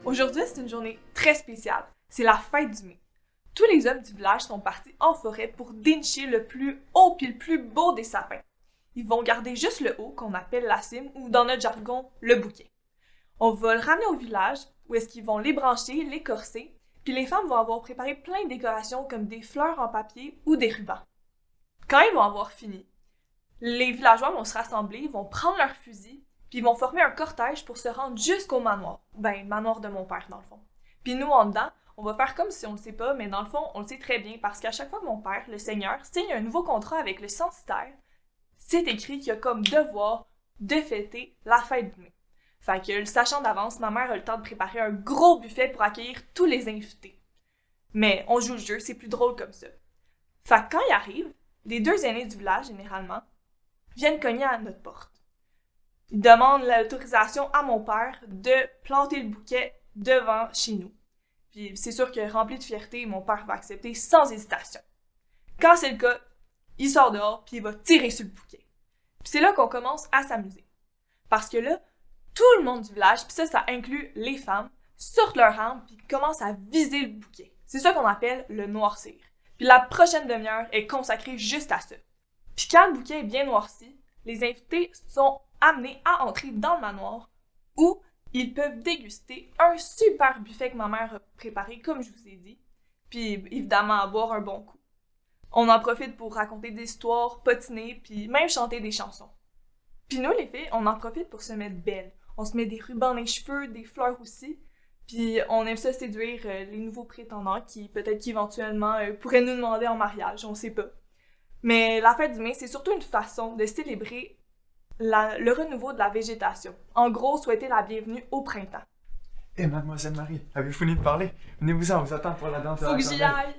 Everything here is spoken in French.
Aujourd'hui, c'est une journée très spéciale. C'est la fête du mai. Tous les hommes du village sont partis en forêt pour dénicher le plus haut puis le plus beau des sapins. Ils vont garder juste le haut, qu'on appelle la cime, ou dans notre jargon, le bouquet. On va le ramener au village, où est-ce qu'ils vont les brancher, les corser, puis les femmes vont avoir préparé plein de décorations comme des fleurs en papier ou des rubans. Quand ils vont avoir fini, les villageois vont se rassembler, ils vont prendre leurs fusils, puis ils vont former un cortège pour se rendre jusqu'au manoir. Ben, le manoir de mon père, dans le fond. Puis nous, en dedans, on va faire comme si on le sait pas, mais dans le fond, on le sait très bien, parce qu'à chaque fois que mon père, le seigneur, signe un nouveau contrat avec le censitaire, c'est écrit qu'il y a comme devoir de fêter la fête du mai. Fait que, le sachant d'avance, ma mère a le temps de préparer un gros buffet pour accueillir tous les invités. Mais on joue le jeu, c'est plus drôle comme ça. Fait que quand il arrive, les deux aînés du village, généralement, viennent cogner à notre porte. Ils demandent l'autorisation à mon père de planter le bouquet devant chez nous. Puis c'est sûr que rempli de fierté, mon père va accepter sans hésitation. Quand c'est le cas, il sort dehors puis il va tirer sur le bouquet. Puis c'est là qu'on commence à s'amuser. Parce que là, tout le monde du village, puis ça inclut les femmes, sortent leur arme puis commencent à viser le bouquet. C'est ça qu'on appelle le noircir. Puis la prochaine demi-heure est consacrée juste à ça. Puis quand le bouquet est bien noirci, les invités sont amenés à entrer dans le manoir où ils peuvent déguster un super buffet que ma mère a préparé, comme je vous ai dit, puis évidemment à boire un bon coup. On en profite pour raconter des histoires, potiner, puis même chanter des chansons. Puis nous, les filles, on en profite pour se mettre belles. On se met des rubans dans les cheveux, des fleurs aussi, puis on aime ça séduire les nouveaux prétendants qui, peut-être qu'éventuellement, pourraient nous demander en mariage, on sait pas. Mais la fête du mai, c'est surtout une façon de célébrer le renouveau de la végétation. En gros, souhaiter la bienvenue au printemps. Mademoiselle Marie, avez-vous fini de parler? Venez-vous-en, on vous attend pour la danse de la Faut que j'y chandelle. aille!